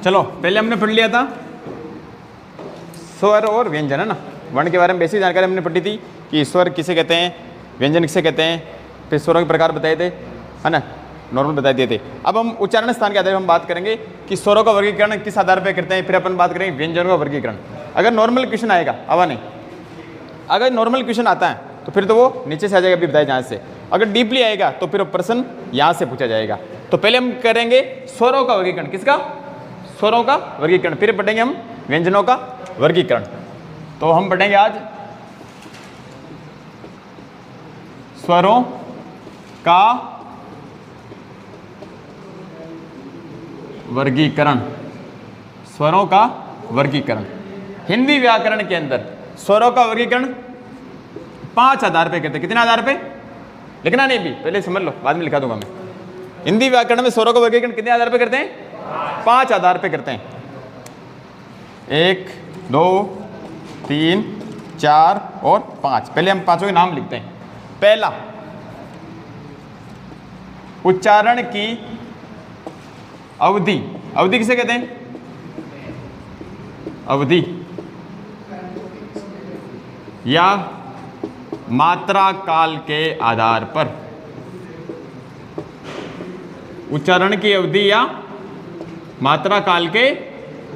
चलो पहले हमने पढ़ लिया था स्वर और व्यंजन, है ना। वर्ण के बारे में बेसिक जानकारी हमने पढ़ी थी कि स्वर किसे कहते हैं, व्यंजन किसे कहते हैं, फिर स्वरों के प्रकार बताए थे, है ना, नॉर्मल बता दिए थे। अब हम उच्चारण स्थान के आधार पर हम बात करेंगे कि स्वरों का वर्गीकरण किस आधार पर करते हैं, फिर अपन बात करेंगे व्यंजनों का वर्गीकरण। अगर नॉर्मल क्वेश्चन आएगा, आवा नहीं, अगर नॉर्मल क्वेश्चन आता है तो फिर तो वो नीचे से आ जाएगा, अभी बताया जहाँ से। अगर डीपली आएगा तो फिर प्रश्न यहाँ से पूछा जाएगा। तो पहले हम करेंगे स्वरों का वर्गीकरण, किसका, स्वरों का वर्गीकरण, फिर पढ़ेंगे हम व्यंजनों का वर्गीकरण। तो हम पढ़ेंगे आज स्वरों का वर्गीकरण, स्वरों का वर्गीकरण। हिंदी व्याकरण के अंदर स्वरों का वर्गीकरण 5 आधार पे करते हैं। कितने आधार पे, लिखना नहीं भी, पहले समझ लो, बाद में लिखा दूंगा मैं। हिंदी व्याकरण में स्वरों का वर्गीकरण कितने आधार पे करते हैं, 5 आधार पे करते हैं। 1 2 3 4 और 5। पहले हम पांचों के नाम लिखते हैं। पहला, उच्चारण की अवधि। अवधि किसे कहते हैं, अवधि या मात्रा काल के आधार पर। उच्चारण की अवधि या मात्रा काल के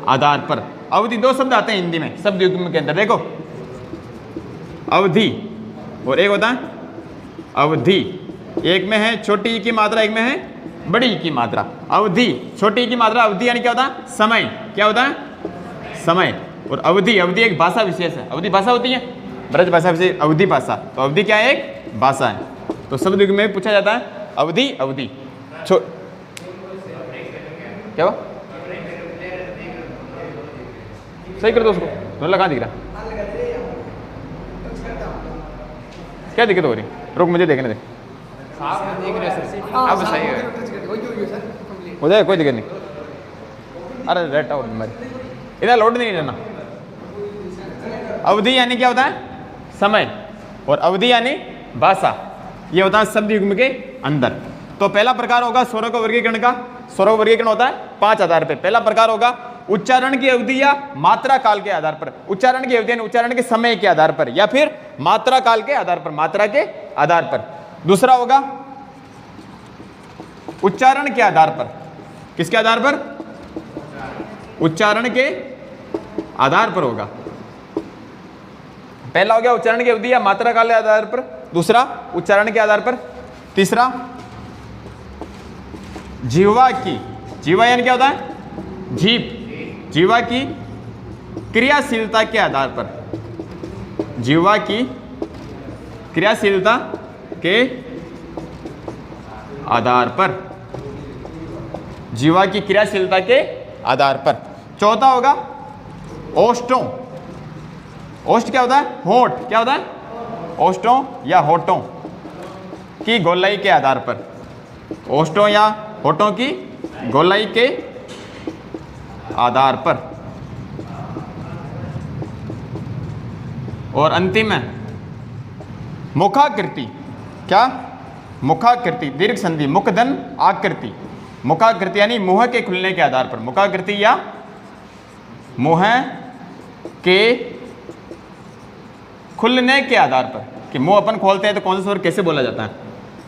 आधार पर। अवधि 2 शब्द आते हैं हिंदी में शब्द युग्म के अंदर, देखो, अवधि और एक होता है अवधि। एक में है छोटी ई की मात्रा, एक में है बड़ी ई की मात्रा। अवधि, छोटी ई की मात्रा अवधि यानी क्या होता है, समय। क्या होता है, समय। और अवधि, अवधि एक भाषा विशेष है। अवधि भाषा होती है, ब्रज भाषा विशेष अवधि भाषा। तो अवधि क्या है, एक भाषा है। तो शब्द युग्म में पूछा जाता है अवधि, अवधि। क्या हुआ, सही कर दो उसको, मतलब कहाँ दिख रहा, क्या दिक्कत हो रही, रुक मुझे देखने दे। अब सही है, हो जाए, कोई दिक्कत नहीं। अरे रेट आउट मेरी इधर लोड नहीं रहना। अवधि यानी क्या होता है, समय, और अवधि यानी भाषा। ये होता है शब्द युग्म के अंदर। तो पहला प्रकार होगा स्वरों का वर्गीकरण का। स्वरों का वर्गीकरण होता है 5 आधार पे। पहला प्रकार होगा उच्चारण की अवधि या मात्रा काल के आधार पर। उच्चारण की अवधि यानी उच्चारण के समय के आधार पर, या फिर मात्रा काल के आधार पर, मात्रा के आधार पर। दूसरा होगा उच्चारण के आधार पर। किसके आधार पर, उच्चारण के आधार पर होगा। पहला हो गया उच्चारण की अवधि या मात्रा काल के आधार पर, दूसरा उच्चारण के आधार पर, तीसरा जीवा की, जीवा यानी क्या होता है, जीभ, जीवा की क्रियाशीलता के आधार पर, जीवा की क्रियाशीलता के आधार पर, जीवा की क्रियाशीलता के आधार पर। चौथा होगा ओष्ठों। ओष्ठ क्या होता है, होठ। क्या होता है, ओष्ठों या होठों की गोलाई के आधार पर, ओष्ठों या होठों की गोलाई के आधार पर। और अंतिम है मुखाकृति। क्या, मुखाकृति, दीर्घ संधि, मुखधन आकृति। मुखाकृति यानी मुंह के खुलने के आधार पर। मुखाकृति या मुंह के खुलने के आधार पर, कि मुंह अपन खोलते हैं तो कौन सा स्वर कैसे बोला जाता है।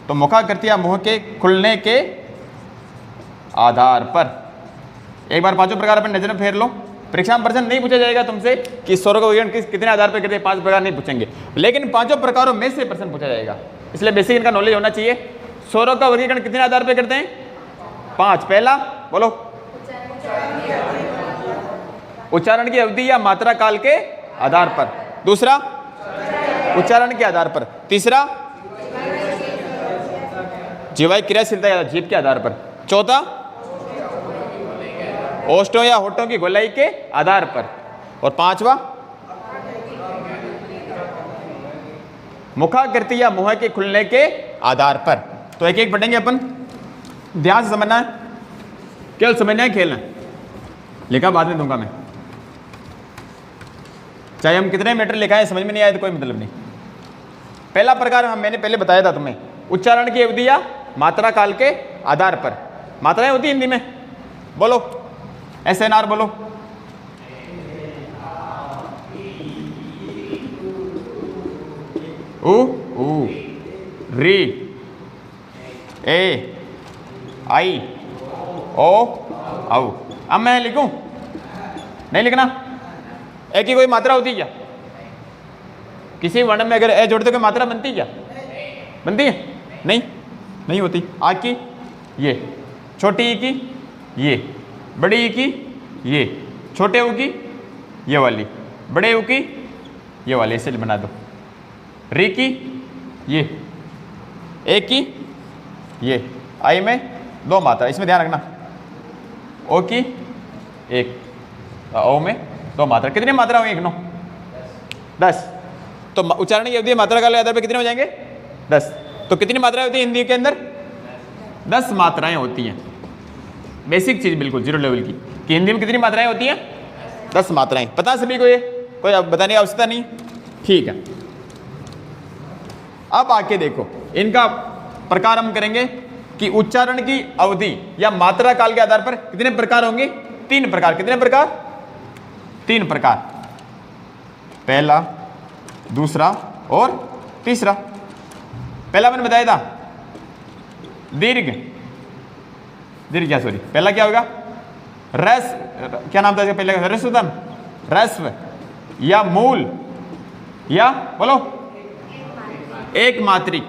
तो मुखाकृति या मुंह के खुलने के आधार पर। एक बार पांचों प्रकार अपन नजर फेर लो। परीक्षा में प्रश्न नहीं पूछा जाएगा तुमसे कि स्वरों का वर्गीकरण कितने आधार पर करते हैं, 5 प्रकार नहीं पूछेंगे, लेकिन पांचों प्रकारों में से प्रश्न पूछा जाएगा। इसलिए बेसिक इनका नॉलेज होना चाहिए। स्वरों का वर्गीकरण कितने आधार पर करते हैं, 5। पहला बोलो, उच्चारण की अवधि या मात्रा काल के आधार पर। दूसरा, उच्चारण के आधार पर। तीसरा, जीवाई क्रियाशीलता या जीभ के आधार पर। चौथा, ओष्ठों या होठों की गोलाई के आधार पर। और 5वां, मुखाकृति या मुंह के खुलने के आधार पर। तो एक एक पढ़ेंगे अपन, ध्यान से समझना है, केवल समझना है, खेलना है। लिखा बाद में दूंगा मैं, चाहे हम कितने मीटर लिखाएं, समझ में नहीं आए तो कोई मतलब नहीं। पहला प्रकार मैंने पहले बताया था तुम्हें, उच्चारण की अवधि या मात्रा काल के आधार पर। मात्राएं होती हिंदी में, बोलो, SNR बोलो। ऊ री ए आई ओ औ। अब मैं लिखूं, नहीं लिखना? ए की कोई मात्रा होती है क्या? किसी वर्ण में अगर ए जोड़ते तो कोई मात्रा बनती है क्या? बनती है? नहीं होती। आ की ये, छोटी ई की ये, बड़ी ई की ये, छोटे ऊ की ये वाली, बड़े ऊ की ये वाली, इसे बना दो। री की ये, ए की ये, आई में 2 मात्रा, इसमें ध्यान रखना। ओ की 1, ओ में 2 मात्रा। कितनी मात्रा हुई? 9 10। तो उच्चारण की अवधि मात्रा काल के आधार पर कितने हो जाएंगे? 10। तो कितनी मात्राएं होती है हिंदी के अंदर? 10 मात्राएं होती हैं। बेसिक चीज बिल्कुल 0 लेवल की, कि हिंदी में कितनी मात्राएं होती हैं? 10 मात्राएं। पता सभी को? ये कोई बताने की आवश्यकता नहीं, ठीक है। अब आके देखो, इनका प्रकार हम करेंगे कि उच्चारण की अवधि या मात्रा काल के आधार पर कितने प्रकार होंगे? 3 प्रकार। कितने प्रकार? 3 प्रकार। पहला, दूसरा और तीसरा। पहला मैंने बताया था दीर्घ क्या, सॉरी, पहला क्या होगा? रस, क्या नाम था इसका पहले? रसोत्तम, रस्व या मूल या बोलो एक मात्रिक,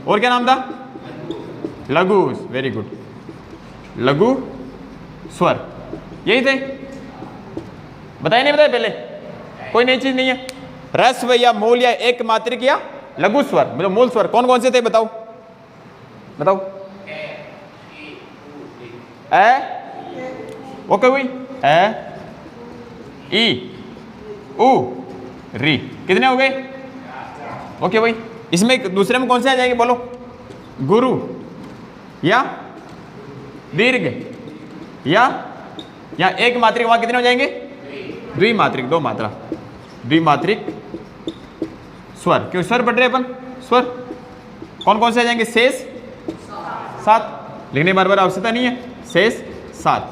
और क्या नाम था? लघु। वेरी गुड, लघु स्वर, यही थे। बताए नहीं बताए पहले? कोई नई चीज नहीं है। रस्व या मूल या एक मात्रिक या लघु स्वर, मतलब मूल स्वर कौन कौन से थे? बताओ बताओ। ए, ओके हुई, ए ई उ री, कितने हो गए? ओके भाई। इसमें दूसरे में कौन से आ जाएंगे? बोलो। गुरु या दीर्घ या एक मात्रिक, वहां कितने हो जाएंगे? द्विमात्रिक, 2 मात्रा, द्विमात्रिक स्वर। क्यों स्वर पढ़ रहे अपन? स्वर कौन कौन से आ जाएंगे? शेष 7, लिखने बार बार आवश्यकता नहीं है। शेष 7,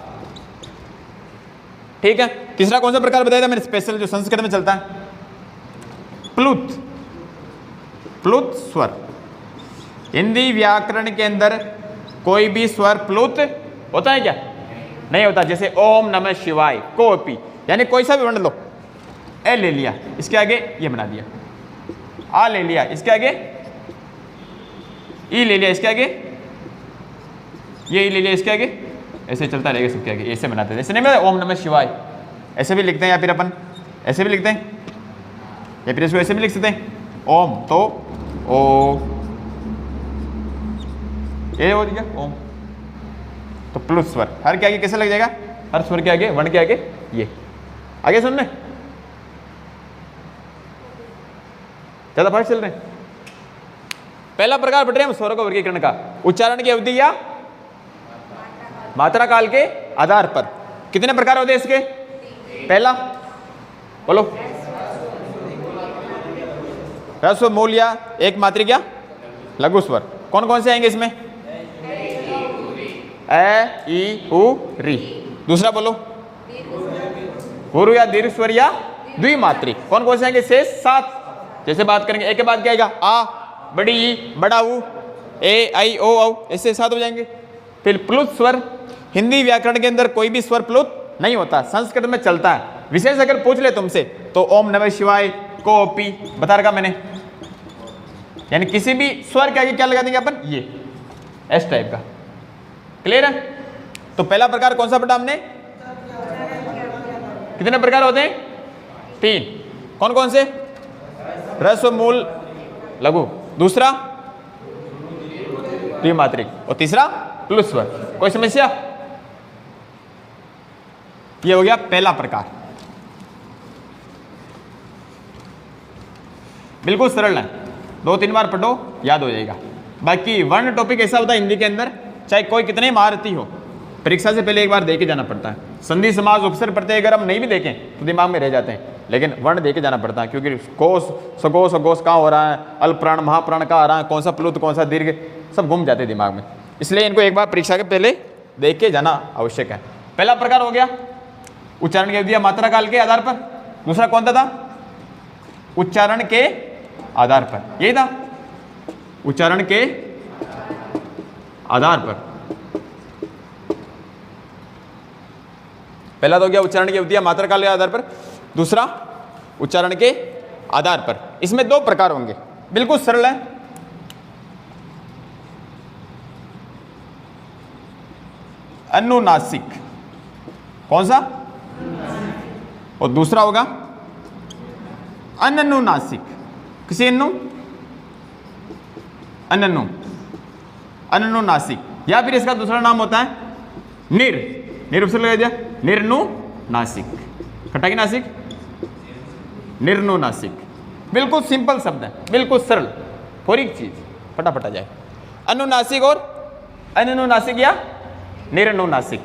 ठीक है। तीसरा कौन सा प्रकार बताया था मैंने? स्पेशल जो संस्कृत में चलता है, प्लुत। प्लुत स्वर। हिंदी व्याकरण के अंदर कोई भी स्वर प्लुत होता है क्या? नहीं होता। जैसे ओम नमः शिवाय, कोपी, यानी कोई सा भी वर्ण लो, ए ले लिया, इसके आगे ये बना दिया, आ ले लिया, इसके आगे ई ले लिया, इसके आगे ये ई ले लिया, इसके आगे, ऐसे चलता रहेगा सबके आगे, ऐसे बनाते हैं। ऐसे नहीं बनाते ओम नमः शिवाय, ऐसे भी लिखते हैं, या फिर अपन ऐसे भी लिखते हैं, या फिर इसको ऐसे भी लिख सकते हैं ओम, तो ओ ये हो गया ओम। तो प्लुत स्वर हर के आगे कैसे लग जाएगा? हर स्वर के आगे, वर्ण के आगे ये। आगे सुन रहे? ज्यादा फास्ट चल रहे हैं? पहला प्रकार पढ़ रहे हैं हम स्वरों का वर्गीकरण का। उच्चारण की अवधि या मात्रा काल के आधार पर कितने प्रकार होते हैं इसके? पहला बोलो, ह्रस्व, मूल या एक मात्रिक या लघु स्वर। कौन कौन से आएंगे इसमें? ए ई उ री। दूसरा बोलो, गुरु या दीर्घ स्वर या द्विमात्रिक। कौन कौन से आएंगे? शेष 7। जैसे बात करेंगे एक के बाद क्या आएगा? आ, बड़ी ई, बड़ा ऊ, ए आई ओ औ, ऐसे 7 हो जाएंगे। फिर प्लुत स्वर। हिंदी व्याकरण के अंदर कोई भी स्वर प्लुत नहीं होता, संस्कृत में चलता है। विशेष अगर पूछ ले तुमसे तो ओम नमः शिवाय, कोपी बता रखा मैंने, यानी किसी भी स्वर के आगे क्या लगा देंगे अपन? ये एस टाइप का। क्लियर है? तो पहला प्रकार कौन सा पढ़ा हमने? कितने प्रकार होते हैं? 3। कौन कौन से? ह्रस्व, मूल, लघु। दूसरा द्विमात्रिक, और तीसरा प्लुत स्वर। कोई समस्या? ये हो गया पहला प्रकार। बिल्कुल सरल है, 2-3 बार पढ़ो याद हो जाएगा। बाकी वर्ण टॉपिक ऐसा होता है हिंदी के अंदर, चाहे कोई कितने महारथी हो, परीक्षा से पहले एक बार देके जाना पड़ता है। संधि समाज उपसर्ग प्रत्यय अगर हम नहीं भी देखें तो दिमाग में रह जाते हैं, लेकिन वर्ण देके जाना पड़ता है, क्योंकि कोश, सगोश, अघोष कहाँ हो रहा है, अल्पप्राण महाप्राण कहाँ आ रहा है, कौन सा प्लुत कौन सा दीर्घ, सब घूम जाते हैं दिमाग में। इसलिए इनको एक बार परीक्षा के पहले देख के जाना आवश्यक है। पहला प्रकार हो गया उच्चारण की अवधि या मात्रा काल के आधार पर। दूसरा कौन सा था? उच्चारण के आधार पर, यही था, उच्चारण के आधार पर। पहला तो हो गया उच्चारण की अवधि या मात्रा काल के आधार पर, दूसरा उच्चारण के आधार पर। इसमें दो प्रकार होंगे, बिल्कुल सरल है। अनुनासिक, कौन सा? और दूसरा होगा अननुनासिक। किसी अननुनासिक, या फिर इसका दूसरा नाम होता है निर उपसर्ग लगा दिया, निर्नुनासिक। खट्टा की नासिक, निर्नुनासिक। बिल्कुल सिंपल शब्द है, बिल्कुल सरल, फोरिक चीज, फटाफट आ जाए। अनुनासिक और अननुनासिक या निर्नुनासिक।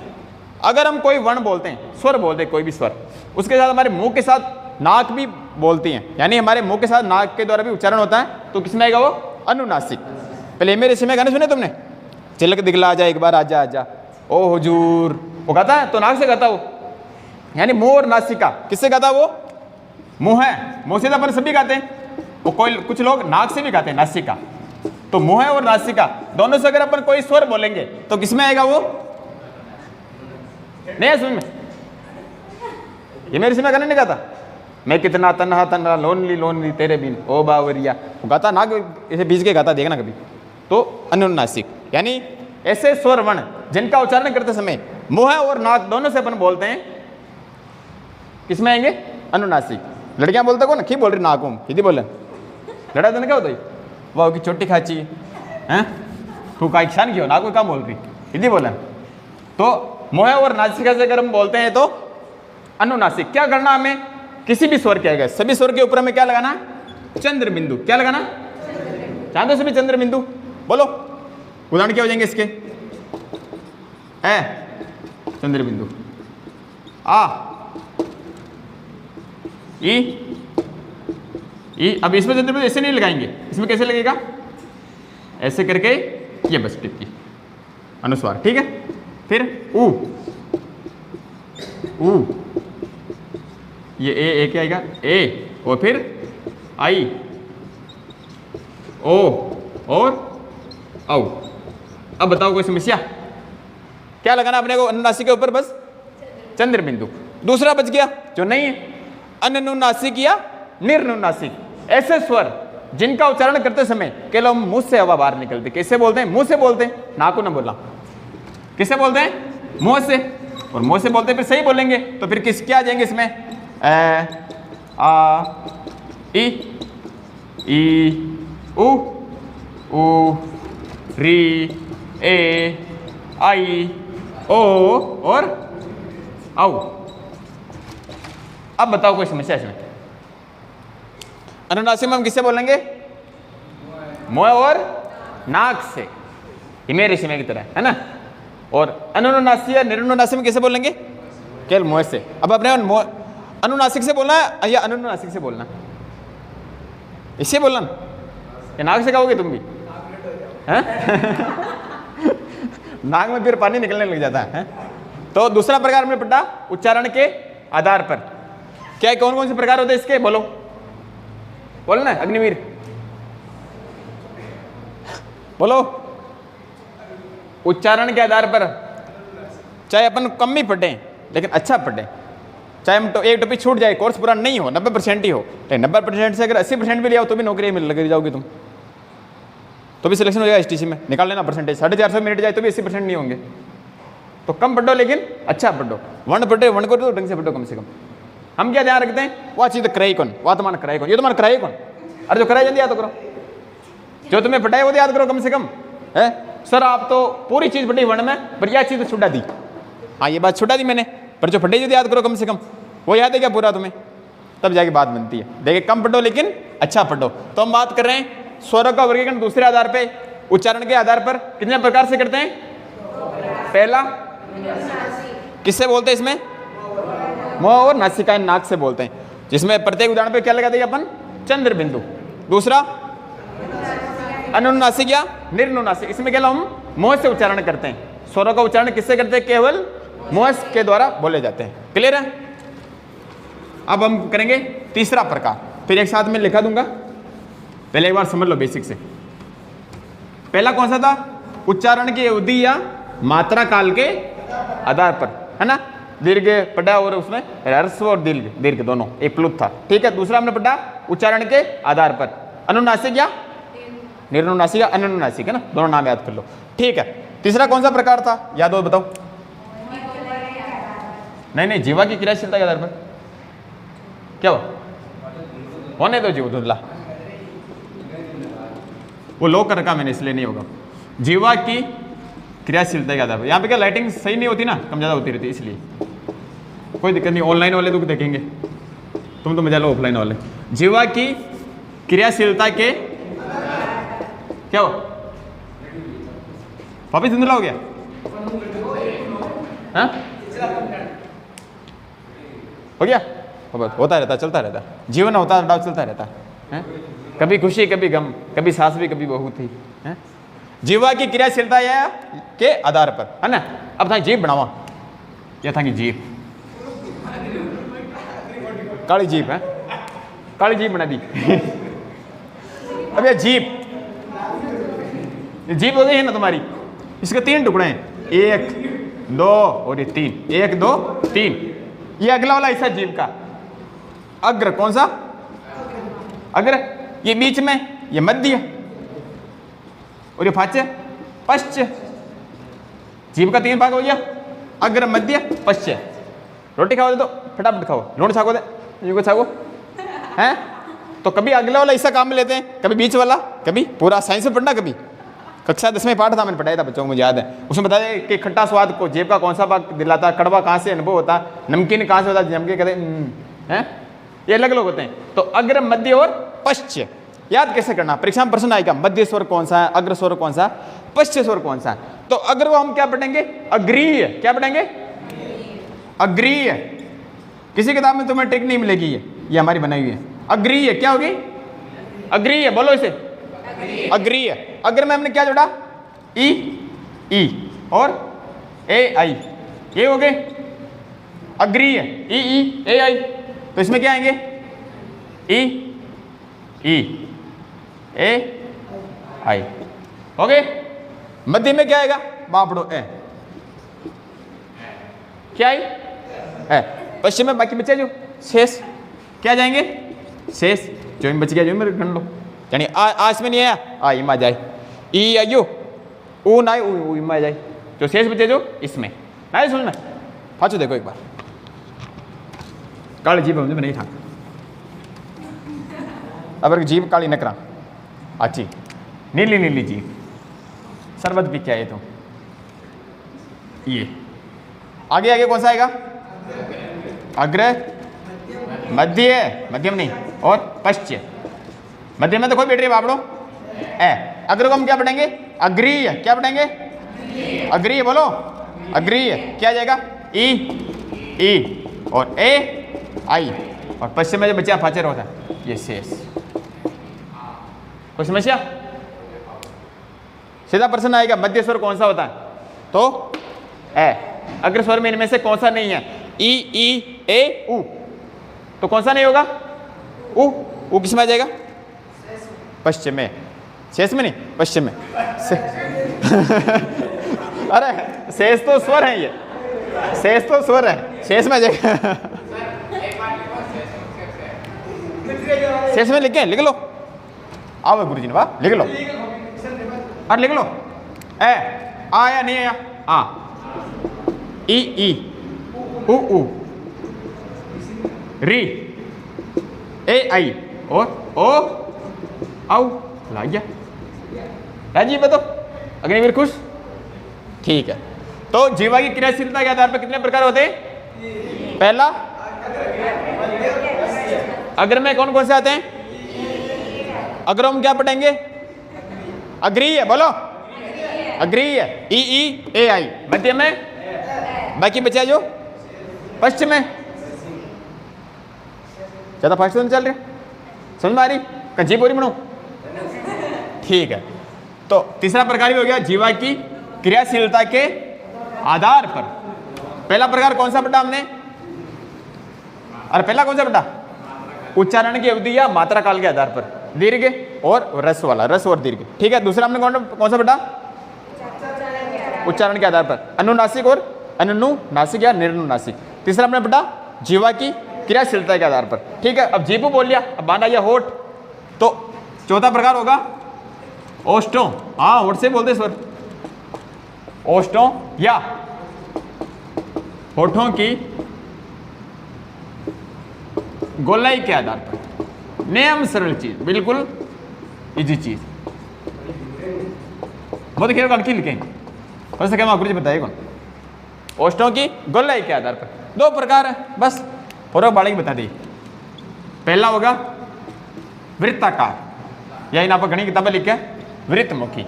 अगर हम कोई वर्ण बोलते हैं, स्वर बोलते हैं, कोई भी स्वर, उसके साथ हमारे मुंह के साथ नाक भी बोलती हैं, यानी हमारे मुंह के साथ नाक के द्वारा भी उच्चारण होता है, तो किसमें आएगा वो? अनुनासिक। पहले मेरे इसमें गाने सुने तुमने? चिलक दिखला आजा एक बार, आजा आजा, ओ हुजूर, वो गाता है तो नाक से गाता वो, यानी मुंह और नासिका। किससे गाता वो? मुंह है, मुंह से तो अपन सभी गाते हैं, वो कोई कुछ लोग नाक से भी गाते हैं, नासिका। तो मुंह है और नासिका दोनों से अगर अपन कोई स्वर बोलेंगे तो किसमें आएगा वो? नहीं सुन में, ये मेरे से मैं गाना नहीं गाता, मैं कितना तन्हा लोनली लोनली तेरे बिन ओ बावरिया, वो गाता नाक इसे बीच के गाता, देखना कभी। तो अनुनासिक यानी ऐसे स्वर वर्ण जिनका उच्चारण करते समय मुंह और नाक दोनों से अपन बोलते हैं, किसमें आएंगे? अनुनासिक। लड़कियां बोलते को ना, की बोल रही नाक हूं, हिंदी बोले, लड़ा तो क्या होता है, वाह की चोटी खाची है, तू का क्षण क्यों नाक क्या बोल रही, हिंदी बोले। तो मुंह और नासिका से अगर हम बोलते हैं तो अनुनासिक। क्या करना हमें? किसी भी स्वर के आएगा, सभी स्वर के ऊपर हमें क्या लगाना? चंद्र बिंदु। क्या लगाना? जानते सभी चंद्र बिंदु? बोलो उदाहरण क्या हो जाएंगे इसके? है चंद्र बिंदु, आ ई। अब इसमें चंद्र बिंदु ऐसे नहीं लगाएंगे, इसमें कैसे लगेगा? ऐसे करके, ये बस टिप की अनुस्वार, ठीक है। फिर ऊ, ये ए क्या आएगा? ए, और फिर आई, ओ और औ। अब बताओ कोई समस्या? क्या लगाना अपने को अनुनासिक के ऊपर? बस चंद्र बिंदु। दूसरा बच गया जो नहीं है, अननुनासिक या निर्नुनासिक। ऐसे स्वर जिनका उच्चारण करते समय केवल मुंह से हवा बाहर निकलती। कैसे बोलते हैं? मुंह से बोलते हैं, नाक को ना बोला। किससे बोलते हैं? मुंह से। और मुंह से बोलते फिर सही बोलेंगे तो फिर किस क्या आ जाएंगे इसमें? ए, आ, ई, उ, री, ए, आई, ओ और औ। अब बताओ कोई समस्या इसमें? अनुनासिक में हम किससे बोलेंगे? मुंह और नाक से, हिमे ऋषिमे की तरह, है ना। और अनुनासिक या निर्नुनासिक में कैसे बोलेंगे? केवल मुंह से। अब अपने अनुनासिक से बोलना है या अनुनासिक से बोलना? इससे बोलना या नाक से कहोगे तुम भी? हैं? नाक में फिर पानी निकलने लग जाता है। तो दूसरा प्रकार हमने पढ़ा उच्चारण के आधार पर। क्या कौन कौन से प्रकार होते हैं इसके? बोलो बोलना अग्निवीर, बोलो। उच्चारण के आधार पर चाहे अपन कम ही पढ़ें लेकिन अच्छा पढ़ें, चाहे हम तो एक टॉपिक छूट जाए, कोर्स पूरा नहीं हो, 90% ही हो, लेकिन 90% से अगर 80% भी ले आओ तो भी नौकरी मिल लग जाओगे तुम, तो भी सिलेक्शन हो जाएगा STC में। निकाल लेना परसेंटेज, 450 मिनट जाए तो भी 80% नहीं होंगे। तो कम पढ़ो लेकिन अच्छा पढ़ो, वर्ण पढ़े वर्ण को तो ढंग से पढ़ो कम से कम। हम क्या ध्यान रखते हैं? वह चीज़ कराई कौन, वह तुम्हारा कराई कौन, ये तुम्हारा कराई कौन? अरे जो कराई जल्दी याद करो, जो तुम्हें पढ़ाए वो तो याद करो कम से कम। है सर आप तो पूरी चीज़ पढ़ी वर्ण में, पर यह चीज़ तो छुड़ा दी। हाँ ये बात छुड़ा दी मैंने, पर जो पढ़े जो याद करो कम से कम, वो याद है क्या पूरा तुम्हें? तब जाके बात बनती है। देखिए कम पढ़ो लेकिन अच्छा पढ़ो। तो हम बात कर रहे हैं स्वरों का वर्गीकरण दूसरे आधार पे, उच्चारण के आधार पर कितने प्रकार से करते हैं? पहला किससे बोलते हैं? इसमें मुंह और नासिका नाक से बोलते हैं, जिसमें प्रत्येक उदाहरण पे क्या लगा देंगे अपन? चंद्र बिंदु। दूसरा अनुनासिक या निर्नुनासिक, इसमें केवल हम मुंह से उच्चारण करते हैं। स्वरों का उच्चारण किससे करते हैं? केवल मुअस के द्वारा बोले जाते हैं। क्लियर है? अब हम करेंगे तीसरा प्रकार, फिर एक साथ में लिखा दूंगा, पहले एक बार समझ लो बेसिक से। पहला कौन सा था? उच्चारण की अवधि या मात्रा काल के आधार पर, है ना, दीर्घ पढ़ा और उसमें ह्रस्व और दीर्घ दीर्घ दोनों एक प्लुत था। ठीक है, दूसरा हमने पढ़ा उच्चारण के आधार पर, अनुनासिक या निरनुनासिक या अनुनासिक, है ना, दोनों नाम याद कर लो। ठीक है, तीसरा कौन सा प्रकार था? याद हो बताओ। नहीं, जीवा की क्रियाशीलता के आधार पर क्या हो? होने दो जीव धुंधला, वो लो कर रखा मैंने इसलिए नहीं होगा। जीवा की क्रियाशीलता के आधार पर, यहाँ पे क्या लाइटिंग सही नहीं होती ना, कम ज़्यादा होती रहती, इसलिए कोई दिक्कत नहीं। ऑनलाइन वाले तो देखेंगे, तुम तो मजा लो ऑफलाइन वाले। जीवा की क्रियाशीलता के क्या हो? वापिस धुंधला हो गया? हाँ? हो गया? होता रहता, चलता रहता, जीवन होता डाव चलता रहता है, कभी खुशी कभी गम, कभी सास भी कभी बहू थी, है? जीवा की क्रियाशीलता या के आधार पर, है ना। अब था जीभ बनावा, यह था कि जीभ काली जीभ है, काली जीभ बना दी। अब यह जीभ हो गई है ना तुम्हारी, इसके 3 टुकड़े हैं, 1 2 और ये 3, 1 2 3। ये अगला वाला हिस्सा जीभ का, अग्र कौन सा? अग्र, ये बीच में, ये मध्य और ये फाचे पश्च। जीभ का 3 भाग हो गया, अग्र मध्य पश्च। रोटी खाओ दे तो फटाफट खाओ, लूण छाको दे यूं को छाको, हैं? तो कभी अगला वाला हिस्सा काम में लेते हैं, कभी बीच वाला, कभी पूरा। साइंस में पढ़ना, कभी कक्षा 10 में पाठ था, मैंने पढ़ाया था बच्चों को, मुझे याद है। उसमें बताया कि खट्टा स्वाद को जीभ का कौन सा भाग दिलाता, कड़वा कहाँ से अनुभव होता, नमकीन कहाँ से होता, नमकीन कहते हैं, ये अलग अलग होते हैं। तो अग्र मध्य और पश्च याद कैसे करना? परीक्षा में प्रश्न आएगा, मध्य स्वर कौन सा है, अग्र स्वर कौन सा, पश्च स्वर कौन सा है। तो अग्र को हम क्या पढ़ेंगे? अग्रीय। क्या पढ़ेंगे? अग्रीय। किसी किताब में तुम्हें टिक नहीं मिलेगी, ये हमारी बनाई हुई है। अग्रीय क्या होगी? अग्रीय, बोलो इसे, अग्रीय। अग्र में हमने क्या जोड़ा? ई और ए आई, ये हो गए अग्रीय, ई ए आई। तो इसमें क्या आएंगे? ई ए आई, हो गए। मध्य में क्या आएगा? बापड़ो ए, क्या आई? ए। पश्चिम में बाकी बचे जो शेष, क्या जाएंगे? शेष, जो में बच गया जो में गण लो, यानी आ इसमें नहीं आया, आ इमा जाए, ई आयो, ऊ ना ऊ इमा जाए, जो शेष बचे जो इसमें ना। सुन में फाचो देखो एक बार, काली जीभ हमने नहीं था, अब जीभ काली नकरा अच्छी, नीली नीली जीभ, शरबत भी क्या है? तो ये आगे आगे कौन सा आएगा? अग्र, मध्य, मध्यम नहीं, और पश्चिम। मध्य में तो कोई बैठ रही है बापड़ो, ए। अग्र को हम क्या पढ़ेंगे? अग्रीय। क्या पढ़ेंगे? अग्रीय, बोलो अग्रीय। क्या जाएगा? ई और ए आई, और पश्चिम में जो बचा फाचर होता है ये शेष। कोई समस्या? सीधा प्रश्न आएगा, मध्य स्वर कौन सा होता है? तो ए। अग्र स्वर में इनमें से कौन सा नहीं है? ई ए उ, तो कौन सा नहीं होगा? उ किस में आ जाएगा? पश्चिम में। शेष में नहीं, पश्चिम में। अरे शेष तो स्वर है, ये शेष तो स्वर है, शेष में आ जाएगा। शेष में लिख लो, आओ गुरुजी ने, वाह लिख लो, अरे लिख लो। ए आया नहीं आया? आ, ई उ री, ए आई, और ओ आओ लाइया। राजीव बताओ, अग्निवीर खुश? ठीक है। तो जीवा की क्रियाशीलता के आधार पर कितने प्रकार होते हैं? पहला, अग्र में कौन कौन से आते हैं? अग्र हम क्या पढ़ेंगे? अग्रीय, बोलो अग्रीय, ई ए आई। मध्य में बाकी बचा जो पश्चिम में। ज्यादा फास्ट तो नहीं चल रहे, समझ में आ रही? कंची पूरी बनो, ठीक है। तो तीसरा प्रकार भी हो गया जीवा की क्रियाशीलता के आधार पर। पहला प्रकार कौन सा पढ़ा हमने? अरे पहला कौन सा पढ़ा? उच्चारण की अवधि या मात्रा काल के आधार पर, दीर्घ और रस वाला, रस और दीर्घ। ठीक है, दूसरा हमने कौन सा पढ़ा? उच्चारण के आधार पर, अनुनासिक और अनुनासिक या निर्नुनासिक। तीसरा हमने पढ़ा जीवा की क्रियाशीलता के आधार पर। ठीक है, अब जीपू बोल लिया, अब बांधा या होठ। तो चौथा प्रकार होगा ओष्ठों। हाँ, होठ से बोलते स्वर। ओष्ठों या होठों की गोलाई के आधार पर, नियम सरल चीज, बिल्कुल इजी चीज। वो देखिए हल्की लिखेंगे, वैसे क्या गुरु जी बताइए कौन? ओष्ठों की गोलाई के आधार पर दो प्रकार है, बस पूर्व बालक बता दी। पहला होगा वृत्ताकार, या इन आप घनी किताबें लिखे वृत्तमुखी।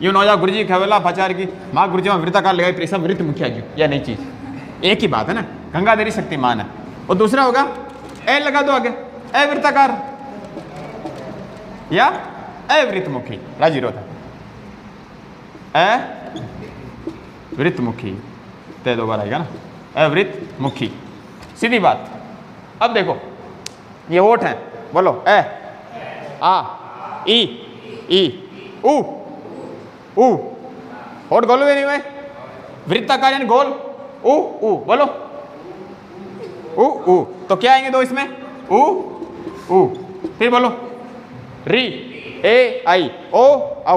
यूं नौजा गुरु जी खवेला पाचार की माँ गुरु जी में वृत्ताकार लगाई, प्रेसा वृत्तमुखी आ गई, या नहीं चीज एक ही बात है ना, गंगाधरी शक्तिमान है। और दूसरा होगा ए लगा दो आगे, अवृत्ताकार या अवृत्तमुखी, राजी रोता अवृत्तमुखी, तय दो बार आएगा ना, अवृत्तमुखी, सीधी बात। अब देखो ये होठ है, बोलो ए आ ई उ उ, होठ गोल हुए नहीं हुए? वृत्ताकार यानी गोल, उ बोलो उ। तो क्या आएंगे दो इसमें? उ। फिर बोलो री ए आई ओ औ,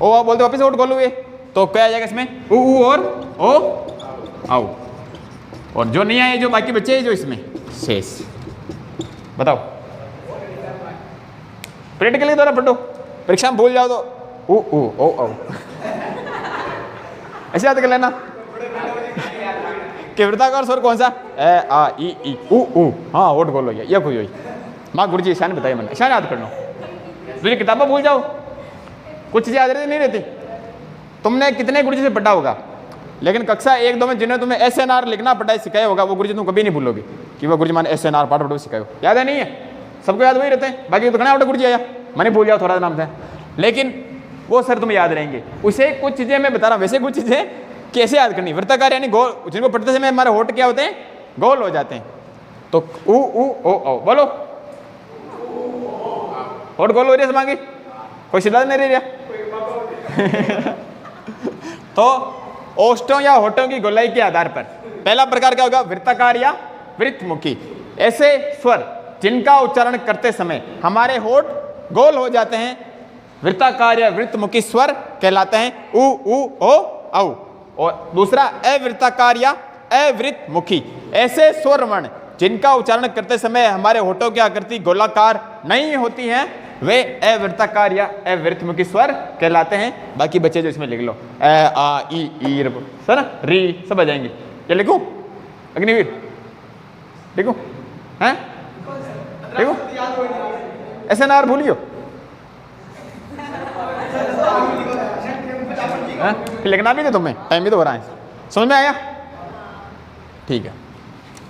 ओ बोलते वापिस होठ गोल हुए, तो क्या आ जाएगा इसमें? उ और ओ औ। और जो नहीं आए, जो बाकी बच्चे जो इसमें शेष, बताओ प्रैक्टिकली द्वारा पढ़ो, परीक्षा में भूल जाओ तो उ ओ औ ऐसे याद कर लेना कि वृत्ताकार स्वर कौन सा? ए आ ई उ। हाँ, होठ गोल हो गया, ये कोई हुई। माँ गुरु जी ईशान बताइए, मैंने ईशान याद कर लो, दूसरी किताबें भूल जाओ, कुछ चीजें याद रहती नहीं रहती। तुमने कितने गुरु जी से पढ़ा होगा, लेकिन कक्षा 1-2 में जिन्हें तुम्हें SNR लिखना पढ़ाई सिखाया होगा, वो गुरु जी तुम कभी नहीं भूलोगे कि वो गुरु जी मैंने SNR पाठ पढ़ो सिखाया। याद है नहीं है? सबको याद वही रहते हैं, बाकी तो घना गुरु जी आया, मैंने भूल जाओ थोड़ा नाम था, लेकिन वो सर तुम्हें याद रहेंगे। उसे कुछ चीजें मैं बता रहा हूँ, वैसे कुछ चीजें कैसे याद करनी। वृत्ताकार यानी गोल, जिनको पढ़ते समय हमारे होठ क्या होते हैं? गोल हो जाते हैं। तो उ ओ बोलो, होठ गोल हो रही है समांगी, कोई सीधा नहीं रह रहा तो ओष्ठों या होठों की गोलाई के आधार पर पहला प्रकार क्या होगा? वृत्ताकार या वृत्तमुखी। ऐसे स्वर जिनका उच्चारण करते समय हमारे होठ गोल हो जाते हैं, वृत्ताकार या वृत्तमुखी स्वर कहलाते हैं। उ ओ औ। और दूसरा अवृत्ताकार या अवृत्तमुखी, ऐसे स्वर वर्ण जिनका उच्चारण करते समय हमारे होठों की आकृति गोलाकार नहीं होती हैं, वे अवृत्ताकार या अवृत्तमुखी स्वर कहलाते हैं। बाकी बच्चे जो इसमें लिख लो, ए आ ई सर री सब आ जाएंगे। क्या लिखूं? अग्निवीर लिखूं? हैं लिखूं? SNR भूलियो, फिर लिखना भी नहीं तुम्हें, टाइम भी तो हो रहा है, समझ में आया? ठीक है,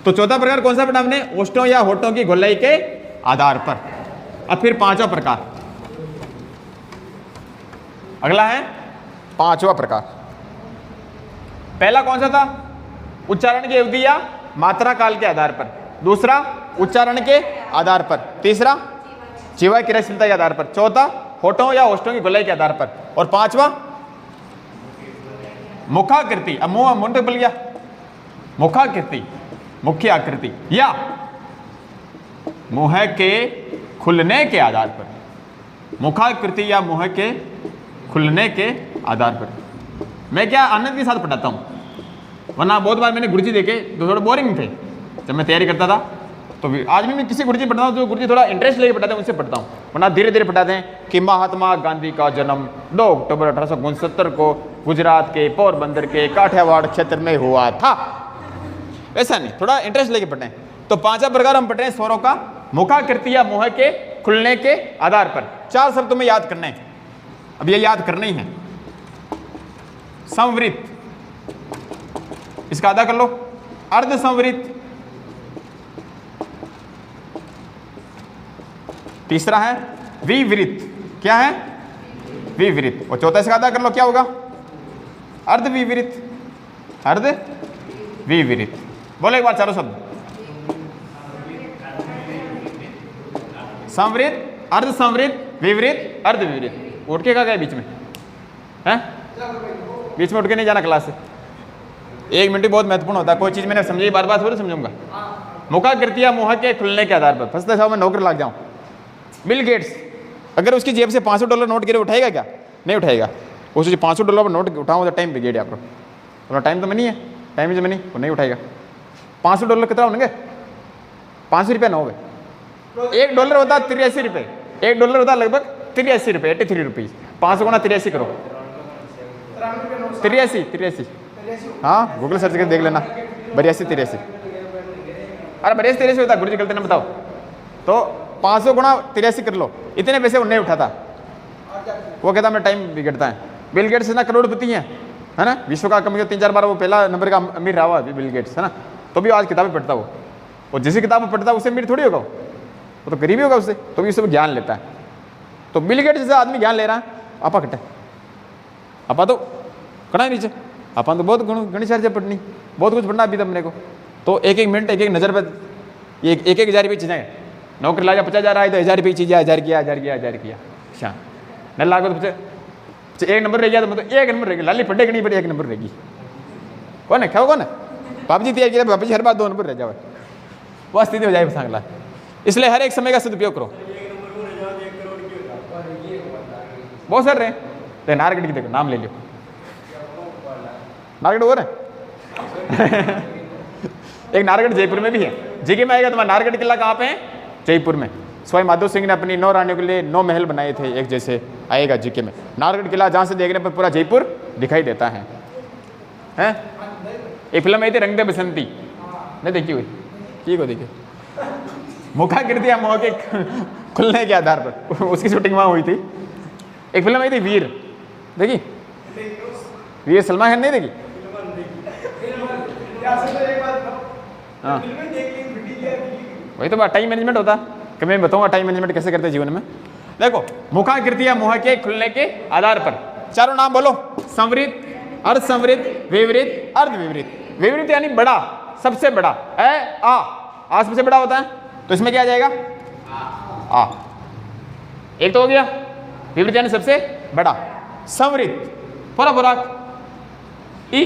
तो चौथा प्रकार कौन सा पढ़ा हमने? ओष्ठों या होठों की गोलाई के आधार पर। अब फिर पांचवा प्रकार, अगला है पांचवा प्रकार। पहला कौन सा था? उच्चारण की अवधि या मात्रा काल के आधार पर। दूसरा उच्चारण के आधार पर। तीसरा जीवा क्रियाशीलता के आधार पर। चौथा होठों या ओष्ठों की गोलाई के आधार पर। और पांचवा मुखाकृति। अब मुंह मुंड बोल गया, मुखाकृति, मुख्य आकृति या मुंह के खुलने के आधार पर। मुखाकृति या मुंह के खुलने के आधार पर। मैं क्या आनंद के साथ पढ़ाता हूँ, वरना बहुत बार मैंने गुरुजी देखे जो थोड़ा बोरिंग थे जब मैं तैयारी करता था। तो आज भी मैं किसी गुरुजी पढ़ता हूँ जो गुरुजी थोड़ा इंटरेस्ट लेके पढ़ाते हैं, उनसे पढ़ता हूँ। वरना धीरे धीरे पढ़ाते हैं कि महात्मा गांधी का जन्म 2 अक्टूबर 1869 को गुजरात के पोरबंदर के काठियावाड़ क्षेत्र में हुआ था। ऐसा नहीं, थोड़ा इंटरेस्ट लेके पढ़े। तो पांचवा प्रकार हम पढ़ रहे हैं स्वरों का, मुखाकृति या मुंह के खुलने के आधार पर। 4 शब्द तुम्हें याद करने हैं, अब ये याद करने ही है। संवृत, इसका आधा कर लो, अर्ध संवृत। तीसरा है विवृत, क्या है? विवृत। और चौथा इसका आधा कर लो, क्या होगा? अर्ध विवृत, अर्ध विपरीत। बोलो एक बार चारों शब्द। संवृत, अर्ध संवृत, विपरीत, अर्ध विपरीत। उठ के कहा गया बीच में हैं? बीच में उठ के नहीं जाना क्लास से। 1 मिनट बहुत महत्वपूर्ण होता है। कोई चीज मैंने समझी, बार बार थोड़ी समझूंगा। मुखाकृतियां मुंह के खुलने के आधार पर फंसते साहब मैं नौकरी लग जाऊं। बिल गेट्स अगर उसकी जेब से $500 नोट गिरे उठाएगा क्या? नहीं उठाएगा। उस $500 पर नोट उठाऊं तो टाइम पे गेट आप बोला टाइम तो मनी है, टाइम इज मनी, वो नहीं उठाएगा। $500 कितना होंगे? 500 रुपये ना हो गए। $1 होता है 83 रुपये। $1 होता है लगभग 83 रुपये, 83 रुपीज़। 500 गुना 83 करो, 83। हाँ गूगल सर्च करके देख लेना, 82-83। अरे 82-83 होता है, गुरु जी गलती ना बताओ। तो 500 गुना 83 कर लो, इतने पैसे वो नहीं उठाता। वो कहता मैं टाइम बिगड़ता है। बिल गेट्स ना करोड़पति हैं, है ना, विश्व का कम 3-4 बार वो पहला नंबर का अमीर रहा हुआ बिल गेट्स, है ना। तो भी आज किताबें पढ़ता वो, और जिस किताब में पढ़ता है उससे अमीर थोड़ी होगा, वो तो गरीब ही होगा उससे, तो भी उससे ज्ञान लेता है। तो बिल गेट्स जैसे आदमी ज्ञान ले रहा है, आपा कटे आपा तो कड़ा नीचे, आपा तो बहुत घनी सारी पढ़नी, बहुत कुछ पढ़ना अभी तक अपने को। तो 1-1 मिनट 1-1 नज़र पर 1-1 हज़ार रुपये चीज़ें, नौकरी लाजा 50,000 आए तो 1,000 रुपये चीज़ें, 1,000 किया। अच्छा न लागो तो 1 नंबर रह गया, तो मतलब 1 नंबर रहेगी, लाली पढ़े नहीं पढ़े 1 नंबर रहेगी। कौन है खाओ, कौन है बाप जी तैयार किया, बाप जी हर बार 2 नंबर रह जाओ, वह स्थिति हो जाए सांगला। इसलिए हर एक समय का सदुपयोग करो। बहुत सर रहे तो नारगढ़ की देखो, नाम ले लो, नारगढ़ हो रहे एक नारगढ़ जयपुर में भी है। जीके में आएगा तुम्हारा नारगढ़ किला कहाँ पे है? जयपुर में। स्वामी माधो सिंह ने अपनी 9 रानियों के लिए 9 महल बनाए थे एक जैसे, आएगा जीके में। नारगढ़ किला जहाँ से देखने पर पूरा जयपुर दिखाई देता है। हैं? एक फिल्म आई थी रंग दे बसंती, नहीं देखी हुई? ठीक हो देखिए। मुखाकृतियां मुंह के खुलने के आधार पर उसकी शूटिंग वहाँ हुई थी। एक फिल्म आई थी वीर, देखी? वीर सलमान खान नहीं देखी? हाँ वही तो बात, टाइम मैनेजमेंट होता कि मैं बताऊंगा टाइम मैनेजमेंट कैसे करते जीवन में। देखो मुखाकृतियां मुंह के खुलने के आधार पर, चारों नाम बोलो। संवृत, अर्ध संवृत, विपरीत, अर्ध विपरीत। विपरीत यानी बड़ा, सबसे बड़ा है। आ सबसे बड़ा होता है, तो इसमें क्या आ जाएगा? आ। एक तो हो गया विपरीत यानी सबसे बड़ा। संवृत पूरा बुराक, ई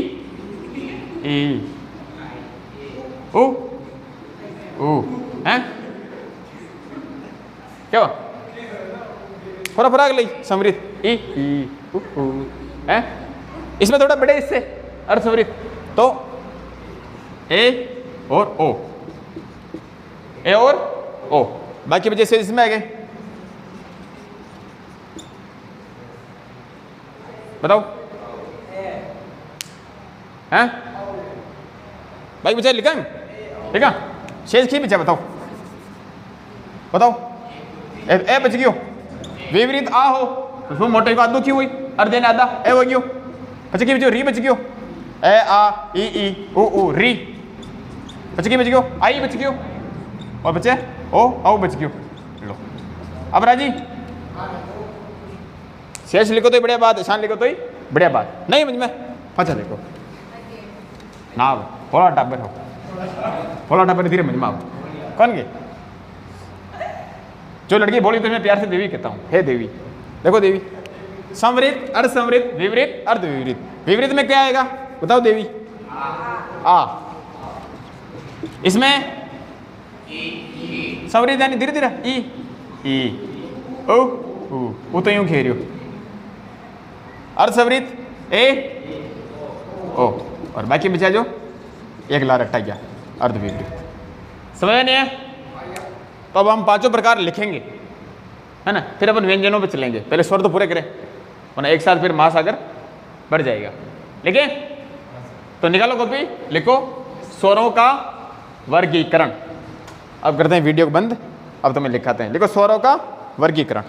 ओ हैं क्या पूरा फराक ली समृत ई हैं। इसमें थोड़ा बड़े इससे अर्थ समृत, तो ए और ओ, ए और ओ, बाकी वजह से इसमें आ गए। बताओ हैं भाई, बच्चा लिखा है? ठीक है, शेष की बचा बताओ ए बच गयो। विपरीत आ हो तो उसमें मोटे का आदो क्यों हुई, अर्धे ने आधा ए हो गयो। बच गई बचो, री बच गयो, ए आ ई उ री बच गई, बच गयो आई बच गयो, और बचे ओ औ बच गयो। लो अब राजी, शेष लिखो तो बढ़िया बात, शान लिखो तो ही बढ़िया बात, नहीं समझ में फंसा देखो ना थोड़ा टाबर हो, थोड़ा टाबर धीरे समझ में आओ। कौन के जो लड़की बोली तो मैं प्यार से देवी कहता हूँ, हे देवी। देखो देवी, संवृत, अर्ध संवृत, विपरीत, अर्ध विपरीत। विपरीत में क्या आएगा बताओ देवी? आ। इसमें संवृत यानी धीरे धीरे ई ओ तो यूं खेरियो। अर्ध संवृत ए ओ, और बाकी बचा जो एक ला रखा गया अर्ध विपरीत। समझ नहीं है? तो अब हम पांचों प्रकार लिखेंगे, है ना, फिर अपन व्यंजनों पे चलेंगे। पहले स्वर तो पूरे करें, वरना एक साथ फिर महासागर बढ़ जाएगा। लिखे तो निकालो कॉपी, लिखो स्वरों का वर्गीकरण। अब करते हैं वीडियो को बंद, अब तुम्हें लिखाते हैं। लिखो स्वरों का वर्गीकरण।